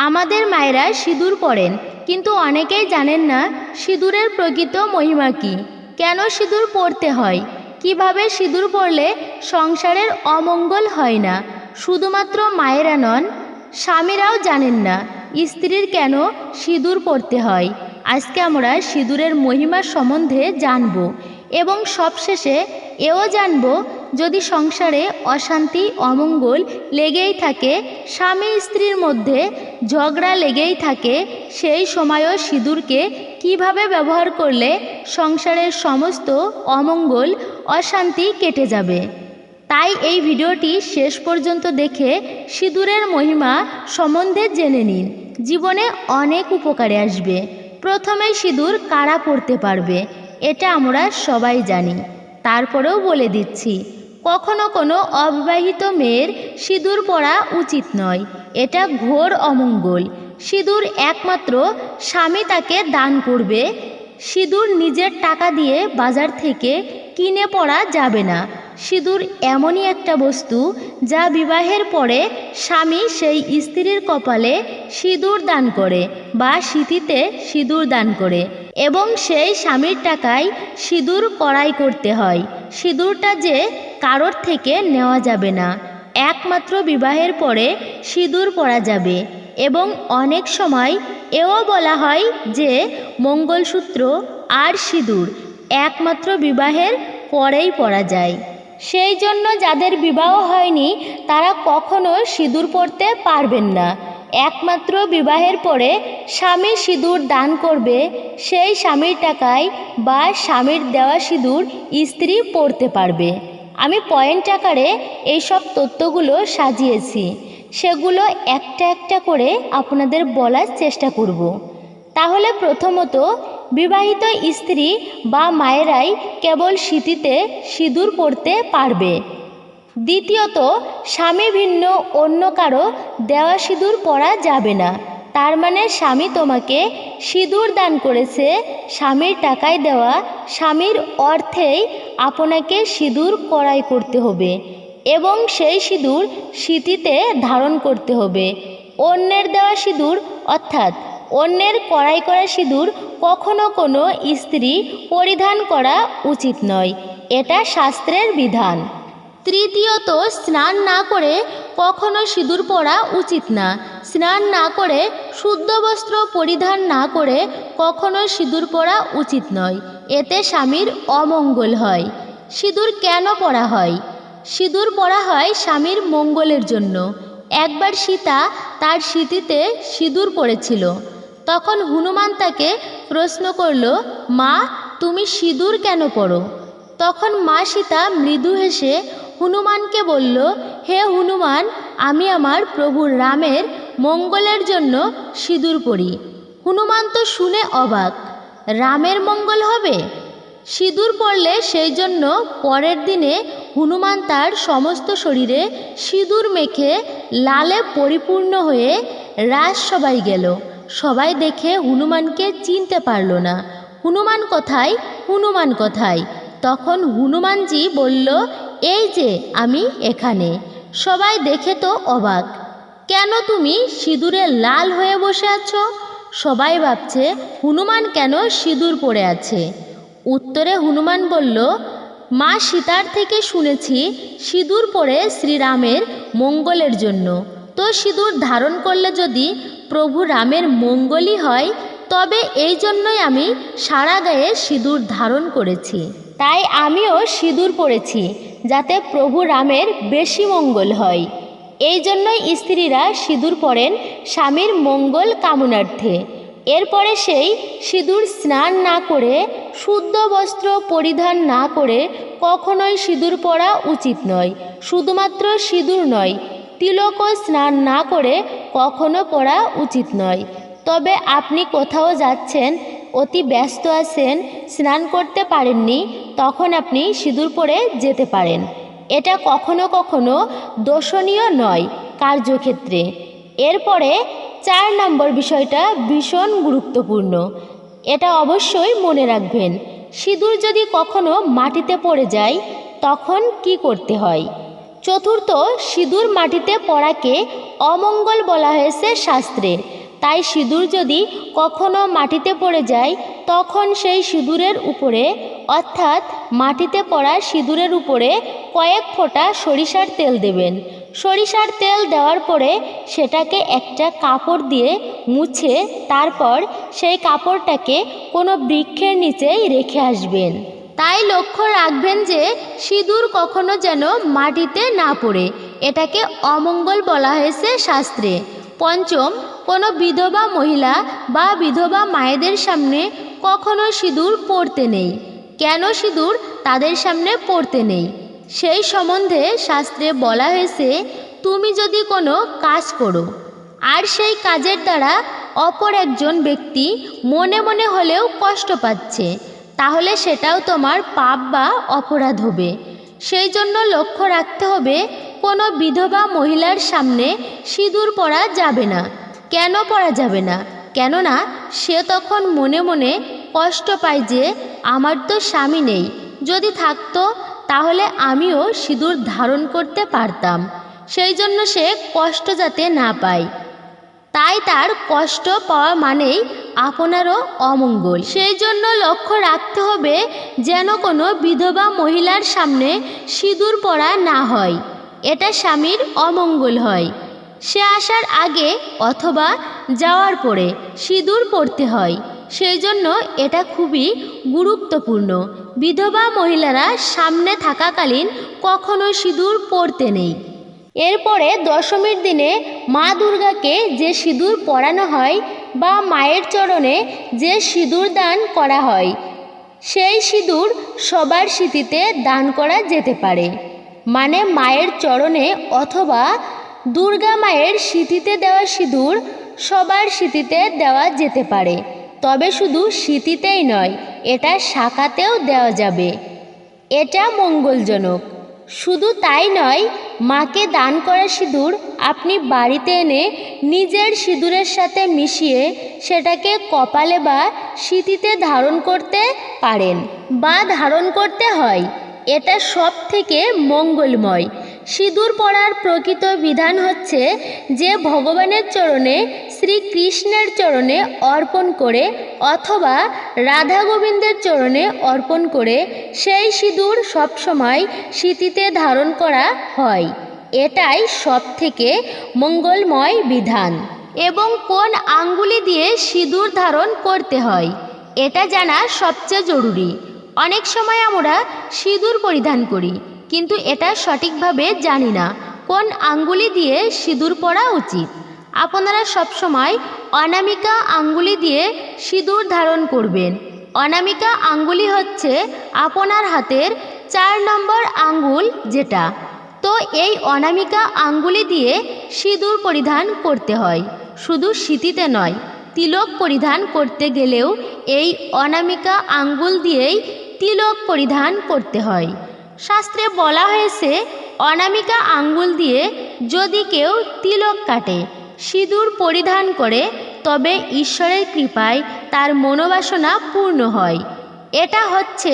আমাদের মায়েরা সিঁদুর পরেন, কিন্তু অনেকেই জানেন না সিঁদুরের প্রকৃত মহিমা কী, কেন সিঁদুর পরতে হয়, কিভাবে সিঁদুর পরলে সংসারের অমঙ্গল হয় না। শুধুমাত্র মায়েরা নন, স্বামীরাও জানেন না স্ত্রীর কেন সিঁদুর পরতে হয়। আজকে আমরা সিঁদুরের মহিমা সম্বন্ধে জানব এবং সবশেষে এও জানব, যদি সংসারে অশান্তি অমঙ্গল লেগেই থাকে, স্বামী স্ত্রীর মধ্যে ঝগড়া লেগেই থাকে, সেই সময়ও সিঁদুরকে কিভাবে ব্যবহার করলে সংসারের সমস্ত অমঙ্গল অশান্তি কেটে যাবে। তাই এই ভিডিওটি শেষ পর্যন্ত দেখে সিঁদুরের মহিমা সম্বন্ধে জেনে নিন, জীবনে অনেক উপকারে আসবে। প্রথমেই সিঁদুর কারা পরতে পারবে এটা আমরা সবাই জানি, তারপরেও বলে দিচ্ছি, কখনো কোনো অবিবাহিত মেয়ের সিঁদুর পরা উচিত নয়, এটা ঘোর অমঙ্গল। সিঁদুর একমাত্র স্বামী তাকে দান করবে। সিঁদুর নিজের টাকা দিয়ে বাজার থেকে কিনে পরা যাবে না। সিঁদুর এমনই একটা বস্তু যা বিবাহের পরে স্বামী সেই স্ত্রীর কপালে সিঁদুর দান করে বা সিঁথিতে সিঁদুর দান করে, এবং সেই স্বামীর টাকায় সিঁদুর কড়াই করতে হয়। সিঁদুরটা যে কারোর থেকে নেওয়া যাবে না, একমাত্র বিবাহের পরে সিঁদুর পরা যাবে। এবং অনেক সময় এও বলা হয় যে মঙ্গলসূত্র আর সিঁদুর একমাত্র বিবাহের পরেই পরা যায়। সেই জন্য যাদের বিবাহ হয়নি তারা কখনো সিঁদুর পরতে পারবেন না। একমাত্র বিবাহের পরে স্বামী সিঁদুর দান করবে, সেই স্বামীর টাকায় বা স্বামীর দেওয়া সিঁদুর স্ত্রী পরতে পারবে। আমি পয়েন্ট আকারে এইসব তথ্যগুলো সাজিয়েছি, সেগুলো একটা একটা করে আপনাদের বলার চেষ্টা করব। তাহলে প্রথমত, বিবাহিত স্ত্রী বা মায়েরাই কেবল সিঁথিতে সিঁদুর পরতে পারবে। দ্বিতীয়ত, স্বামী ভিন্ন অন্য কারো দেওয়া সিঁদুর পরা যাবে না। তার মানে স্বামী তোমাকে সিঁদুর দান করেছে, স্বামীর টাকায় দেওয়া, স্বামীর অর্থেই আপনাকে সিঁদুর কড়াই করতে হবে এবং সেই সিঁদুর সিঁথিতে ধারণ করতে হবে। অন্যের দেওয়া সিঁদুর অর্থাৎ অন্যের কড়াই করা সিঁদুর কখনো কোনো স্ত্রী পরিধান করা উচিত নয়, এটা শাস্ত্রের বিধান। তৃতীয়ত, স্নান না করে কখনো সিঁদুর পরা উচিত না। স্নান না করে শুদ্ধ বস্ত্র পরিধান না করে কখনো সিঁদুর পরা উচিত নয়, এতে স্বামীর অমঙ্গল হয়। সিঁদুর কেন পরা হয়? সিঁদুর পরা হয় স্বামীর মঙ্গলের জন্য। একবার সীতা তার সিঁথিতে সিঁদুর পরেছিল, তখন হনুমান তাকে প্রশ্ন করল, মা, তুমি সিঁদুর কেন পরো? তখন মা সীতা মৃদু হেসে হনুমানকে বলল, হে হনুমান, আমি আমার প্রভু রামের মঙ্গলের জন্য সিঁদুর পরি। হনুমান তো শুনে অবাক, রামের মঙ্গল হবে? সিঁদুর পরলে সেই জন্য পরের দিনে হনুমান তার সমস্ত শরীরে সিঁদুর মেখে লালে পরিপূর্ণ হয়ে রাজসভায় গেল। সবাই দেখে হনুমানকে চিনতে পারল না। হনুমান কোথায়, হনুমান কোথায়? তখন হনুমানজি বলল, এই যে আমি এখানে। সবাই দেখে তো অবাক, কেন তুমি সিঁদুরে লাল হয়ে বসে আছো? সবাই ভাবছে হনুমান কেন সিঁদুর পরে আছে। উত্তরে হনুমান বলল, মা সীতার থেকে শুনেছি সিঁদুর পরে শ্রীরামের মঙ্গলের জন্য। তো সিঁদুর ধারণ করলে যদি প্রভু রামের মঙ্গলই হয়, তবে এই জন্যই আমি সারা গায়ে সিঁদুর ধারণ করেছি। তাই আমিও সিঁদুর পরেছি, যাতে প্রভু রামের বেশি মঙ্গল হয়। এই জন্যই স্ত্রীরা সিঁদুর পরেন স্বামীর মঙ্গল কামনার্থে। এরপরে সেই সিঁদুর স্নান না করে, শুদ্ধ বস্ত্র পরিধান না করে কখনোই সিঁদুর পরা উচিত নয়। শুধুমাত্র সিঁদুর নয়, তিলকও স্নান না করে কখনো পরা উচিত নয়। তবে আপনি কোথাও যাচ্ছেন, অতি ব্যস্ত আছেন, স্নান করতে পারেননি, তখন আপনি সিঁদুর পরে যেতে পারেন। এটা কখনো কখনো দোষণীয় নয় কার্যক্ষেত্রে। এরপরে 4 নম্বর বিষয়টা ভীষণ গুরুত্বপূর্ণ, এটা অবশ্যই মনে রাখবেন। সিঁদুর যদি কখনো মাটিতে পড়ে যায় তখন কি করতে হয়? চতুর্থ, সিঁদুর মাটিতে পড়াকে অমঙ্গল বলা হয়েছে শাস্ত্রে। তাই সিঁদুর যদি কখনো মাটিতে পড়ে যায় তখন সেই সিঁদুরের উপরে অর্থাৎ মাটিতে পড়া সিঁদুরের উপরে কয়েক ফোঁটা সরিষার তেল দেবেন। সরিষার তেল দেওয়ার পরে সেটাকে একটা কাপড় দিয়ে মুছে তারপর সেই কাপড়টাকে কোনো বৃক্ষের নিচেই রেখে আসবেন। তাই লক্ষ্য রাখবেন যে সিঁদুর কখনো যেন মাটিতে না পড়ে, এটাকে অমঙ্গল বলা হয়েছে শাস্ত্রে। পঞ্চম, কোনো বিধবা মহিলা বা বিধবা মায়েদের সামনে কখনো সিঁদুর পরতে নেই। কেন সিঁদুর তাদের সামনে পরতে নেই সেই সম্বন্ধে শাস্ত্রে বলা হয়েছে, তুমি যদি কোনো কাজ করো আর সেই কাজের দ্বারা অপর একজন ব্যক্তি মনে মনে হলেও কষ্ট পাচ্ছে, তাহলে সেটাও তোমার পাপ বা অপরাধ হবে। সেই জন্য লক্ষ্য রাখতে হবে কোনো বিধবা মহিলার সামনে সিঁদুর পরা যাবে না। কেন পরা যাবে না? কেননা সে তখন মনে মনে কষ্ট পায় যে আমার তো স্বামী নেই, যদি থাকতো তাহলে আমিও সিঁদুর ধারণ করতে পারতাম। সেই জন্য সে কষ্ট যাতে না পায়, তাই তার কষ্ট পাওয়া মানেই আপনারও অমঙ্গল। সেই জন্য লক্ষ্য রাখতে হবে যেন কোনো বিধবা মহিলার সামনে সিঁদুর পরা না হয়, এটা স্বামীর অমঙ্গল হয়। সে আসার আগে অথবা যাওয়ার পরে সিঁদুর পরতে হয়, সেই জন্য এটা খুবই গুরুত্বপূর্ণ। বিধবা মহিলারা সামনে থাকাকালীন কখনো সিঁদুর পরতে নেই। এরপরে দশমীর দিনে মা দুর্গাকে যে সিঁদুর পরানো হয় বা মায়ের চরণে যে সিঁদুর দান করা হয়, সেই সিঁদুর সবার সিঁথিতে দান করা যেতে পারে। মানে মায়ের চরণে অথবা দুর্গা মায়ের সিঁথিতে দেওয়া সিঁদুর সবার সিঁথিতে দেওয়া যেতে পারে, তবে শুধু সিঁথিতেই নয়, এটা শাখাতেও দেওয়া যাবে, এটা মঙ্গলজনক। শুধু তাই নয়, মাকে দান করা সিঁদুর আপনি বাড়িতে এনে নিজের সিঁদুরের সাথে মিশিয়ে সেটাকে কপালে বা সিঁথিতে ধারণ করতে পারেন বা ধারণ করতে হয়, এটা সব থেকে মঙ্গলময়। সিঁদুর পরার প্রকৃত বিধান হচ্ছে যে ভগবানের চরণে শ্রীকৃষ্ণের চরণে অর্পণ করে অথবা রাধা গোবিন্দের চরণে অর্পণ করে সেই সিঁদুর সবসময় সিঁথিতে ধারণ করা হয়, এটাই সব থেকে মঙ্গলময় বিধান। এবং কোন আঙ্গুলি দিয়ে সিঁদুর ধারণ করতে হয় এটা জানা সবচেয়ে জরুরি। অনেক সময় আমরা সিঁদুর পরিধান করি কিন্তু এটা সঠিকভাবে জানি না কোন আঙ্গুলি দিয়ে সিঁদুর পরা উচিত। আপনারা সবসময় অনামিকা আঙ্গুলি দিয়ে সিঁদুর ধারণ করবেন। অনামিকা আঙ্গুলি হচ্ছে আপনার হাতের 4 নম্বর আঙ্গুল যেটা, তো এই অনামিকা আঙ্গুলি দিয়ে সিঁদুর পরিধান করতে হয়। শুধু সিঁথিতে নয়, তিলক পরিধান করতে গেলেও এই অনামিকা আঙ্গুল দিয়েই তিলক পরিধান করতে হয়। শাস্ত্রে বলা হয়েছে অনামিকা আঙ্গুল দিয়ে যদি কেউ তিলক কাটে, সিঁদুর পরিধান করে, তবে ঈশ্বরের কৃপায় তার মনোবাসনা পূর্ণ হয়। এটা হচ্ছে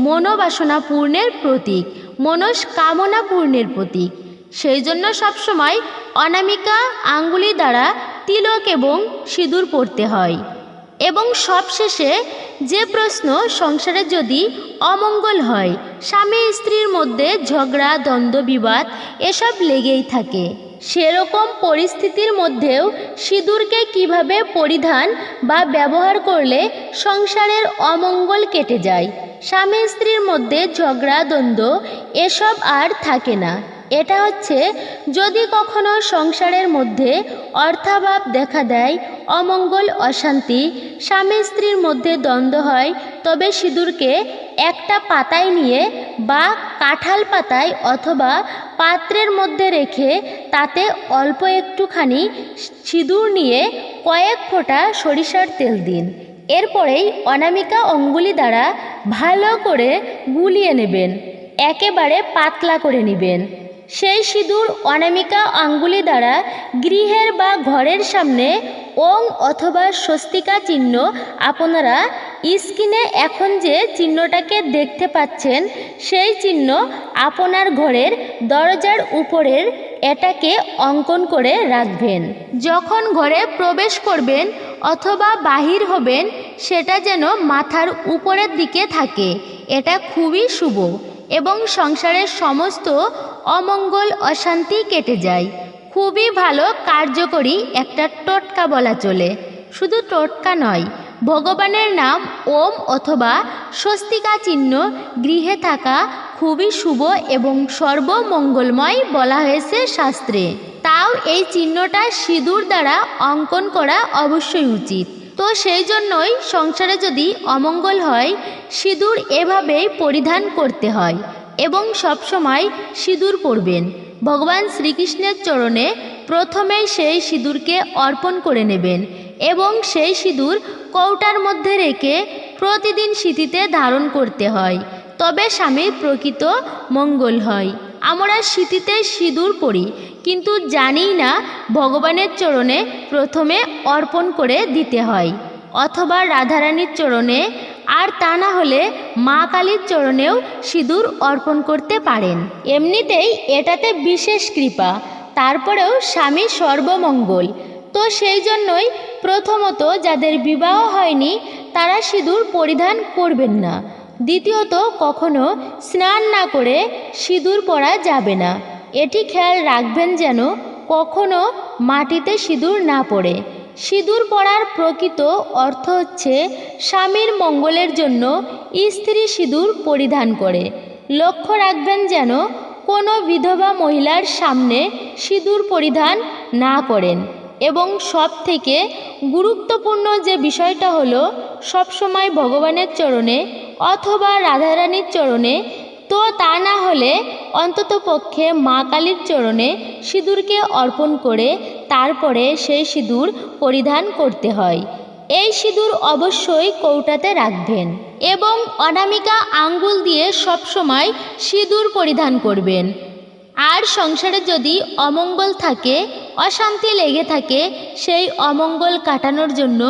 মনোবাসনা পূর্ণের প্রতীক, মনস্কামনা পূর্ণের প্রতীক। সেই জন্য সবসময় অনামিকা আঙ্গুলি দ্বারা তিলক এবং সিঁদুর পরতে হয়। এবং সবশেষে যে প্রশ্ন, সংসারে যদি অমঙ্গল হয়, স্বামী স্ত্রীর মধ্যে ঝগড়া দ্বন্দ্ব বিবাদ এসব লেগেই থাকে, সেরকম পরিস্থিতির মধ্যেও সিঁদুরকে কিভাবে পরিধান বা ব্যবহার করলে সংসারের অমঙ্গল কেটে যায়, স্বামী স্ত্রীর মধ্যে ঝগড়া দ্বন্দ্ব এসব আর থাকে না। এটা হচ্ছে যদি কখনো সংসারের মধ্যে অর্থাভাব দেখা দেয়, অমঙ্গল অশান্তি, স্বামী স্ত্রীর মধ্যে দ্বন্দ্ব হয়, তবে সিঁদুরকে একটা পাতায় নিয়ে বা কাঁঠাল পাতায় অথবা পাত্রের মধ্যে রেখে তাতে অল্প একটুখানি সিঁদুর নিয়ে কয়েক ফোঁটা সরিষার তেল দিন। এরপরেই অনামিকা অঙ্গুলি দ্বারা ভালো করে গুলিয়ে নেবেন, একেবারে পাতলা করে নেবেন। সেই সিঁদুর অনামিকা আঙ্গুলি দ্বারা গৃহের বা ঘরের সামনে ওং অথবা স্বস্তিকা চিহ্ন আপনারা স্ক্রিনে এখন যে চিহ্নটাকে দেখতে পাচ্ছেন সেই চিহ্ন আপনার ঘরের দরজার উপরের এটাকে অঙ্কন করে রাখবেন। যখন ঘরে প্রবেশ করবেন অথবা বাহির হবেন সেটা যেন মাথার উপরের দিকে থাকে। এটা খুবই শুভ এবং সংসারের সমস্ত অমঙ্গল অশান্তি কেটে যায়। খুবই ভালো কার্যকরী একটা টোটকা বলা চলে। শুধু টোটকা নয়, ভগবানের নাম ওম অথবা স্বস্তিকা চিহ্ন গৃহে থাকা খুবই শুভ এবং সর্বমঙ্গলময় বলা হয়েছে শাস্ত্রে। তাও এই চিহ্নটা সিঁদুর দ্বারা অঙ্কন করা অবশ্যই উচিত। তো সেই জন্যই সংসারে যদি অমঙ্গল হয় সিঁদুর এভাবেই পরিধান করতে হয় এবং সবসময় সিঁদুর পরবেন। ভগবান শ্রীকৃষ্ণের চরণে প্রথমেই সেই সিঁদুরকে অর্পণ করে নেবেন এবং সেই সিঁদুর কৌটার মধ্যে রেখে প্রতিদিন সিঁথিতে ধারণ করতে হয়, তবে স্বামীর প্রকৃত মঙ্গল হয়। আমরা সিঁথিতে সিঁদুর পরি কিন্তু জানি না ভগবানের চরণে প্রথমে অর্পণ করে দিতে হয়, অথবা রাধারানীর চরণে, আর তা না হলে মা কালীর চরণেও সিঁদুর অর্পণ করতে পারেন। এমনিতেই এটাতে বিশেষ কৃপা, তারপরেও স্বামী সর্বমঙ্গল। তো সেই জন্যই প্রথমত যাদের বিবাহ হয়নি তারা সিঁদুর পরিধান করবেন না। দ্বিতীয়ত কখনো স্নান না করে সিঁদুর পরা যাবে না। এটি খেয়াল রাখবেন যেন কখনো মাটিতে সিঁদুর না পড়ে। সিঁদুর পরার প্রকৃত অর্থ হচ্ছে স্বামীর মঙ্গলের জন্য স্ত্রী সিঁদুর পরিধান করে। লক্ষ্য রাখবেন যেন কোনো বিধবা মহিলার সামনে সিঁদুর পরিধান না করেন। এবং সব থেকে গুরুত্বপূর্ণ যে বিষয়টা হলো সবসময় ভগবানের চরণে অথবা রাধারানীর চরণে, তো তা না হলে অন্ততপক্ষে মা কালীর চরণে সিঁদুরকে অর্পণ করে তারপরে সেই সিঁদুর পরিধান করতে হয়। এই সিঁদুর অবশ্যই কৌটাতে রাখবেন এবং অনামিকা আঙ্গুল দিয়ে সবসময় সিঁদুর পরিধান করবেন। আর সংসারে যদি অমঙ্গল থাকে, অশান্তি লেগে থাকে, সেই অমঙ্গল কাটানোর জন্য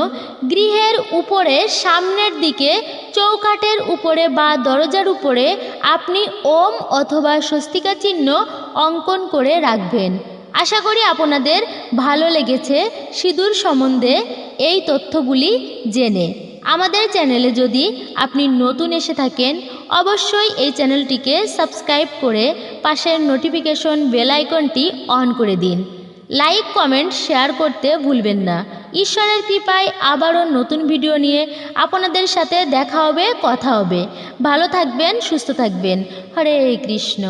গৃহের উপরে সামনের দিকে চৌকাঠের উপরে বা দরজার উপরে আপনি ওম অথবা স্বস্তিকা চিহ্ন অঙ্কন করে রাখবেন। আশা করি আপনাদের ভালো লেগেছে সিঁদুর সম্বন্ধে এই তথ্যগুলি জেনে। আমাদের চ্যানেলে যদি আপনি নতুন এসে থাকেন অবশ্যই এই চ্যানেলটিকে সাবস্ক্রাইব করে পাশের নোটিফিকেশন বেল আইকনটি অন করে দিন। লাইক, কমেন্ট, শেয়ার করতে ভুলবেন না। ঈশ্বরের কৃপায় আবারও নতুন ভিডিও নিয়ে আপনাদের সাথে দেখা হবে, কথা হবে। ভালো থাকবেন, সুস্থ থাকবেন। হরে কৃষ্ণ।